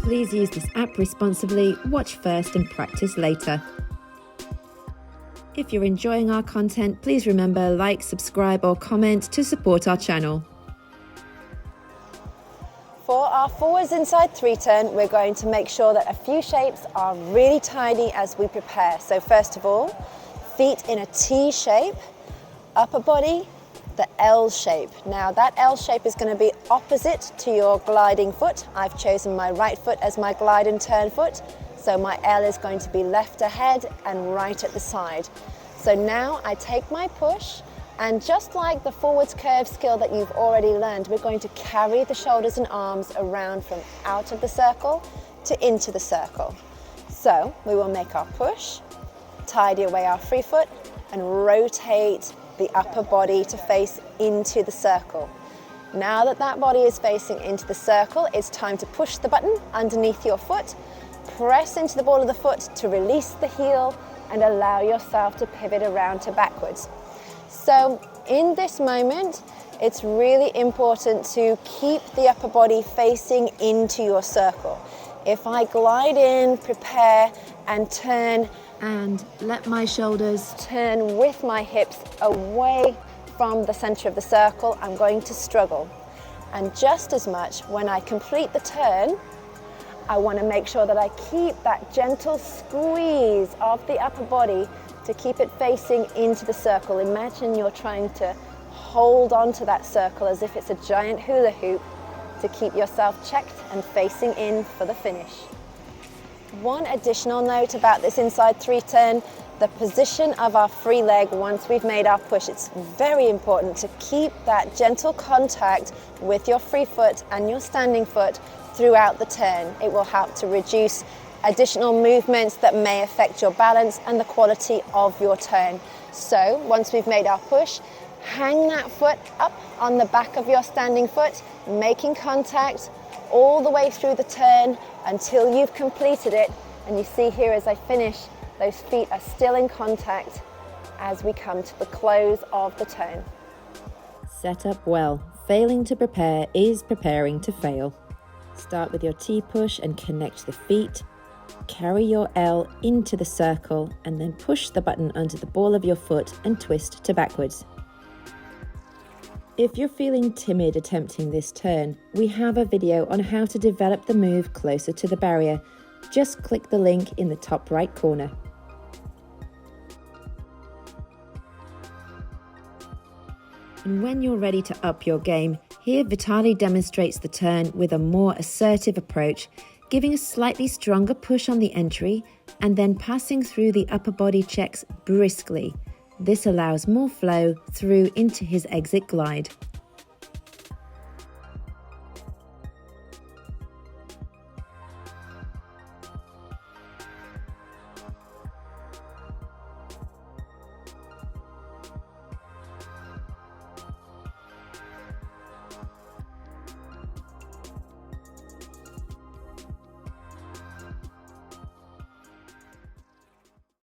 Please use this app responsibly, watch first and practice later. If you're enjoying our content, please remember like, subscribe or comment to support our channel. For our forwards inside 3 turn, we're going to make sure that a few shapes are really tidy as we prepare. So first of all, feet in a T shape, upper body, the L shape. Now that L shape is going to be opposite to your gliding foot. I've chosen my right foot as my glide and turn foot. So my L is going to be left ahead and right at the side. So now I take my push, and just like the forwards curve skill that you've already learned, we're going to carry the shoulders and arms around from out of the circle to into the circle. So we will make our push, tidy away our free foot, and rotate the upper body to face into the circle. Now that that body is facing into the circle, it's time to push the button underneath your foot, press into the ball of the foot to release the heel and allow yourself to pivot around to backwards. So in this moment, it's really important to keep the upper body facing into your circle. If I glide in, prepare and turn And let my shoulders turn with my hips away from the center of the circle, I'm going to struggle. And just as much when I complete the turn, I want to make sure that I keep that gentle squeeze of the upper body to keep it facing into the circle. Imagine you're trying to hold on to that circle as if it's a giant hula hoop to keep yourself checked and facing in for the finish. One additional note about this inside 3 turn, the position of our free leg once we've made our push. It's very important to keep that gentle contact with your free foot and your standing foot throughout the turn. It will help to reduce additional movements that may affect your balance and the quality of your turn. So once we've made our push, hang that foot up on the back of your standing foot, making contact all the way through the turn until you've completed it. And you see here as I finish, those feet are still in contact as we come to the close of the turn. set up well. Failing to prepare is preparing to fail. Start with your T push and connect the feet. Carry your L into the circle and then push the button under the ball of your foot and twist to backwards. If you're feeling timid attempting this turn, we have a video on how to develop the move closer to the barrier. Just click the link in the top right corner. And when you're ready to up your game, here Vitaly demonstrates the turn with a more assertive approach, giving a slightly stronger push on the entry and then passing through the upper body checks briskly. This allows more flow through into his exit glide.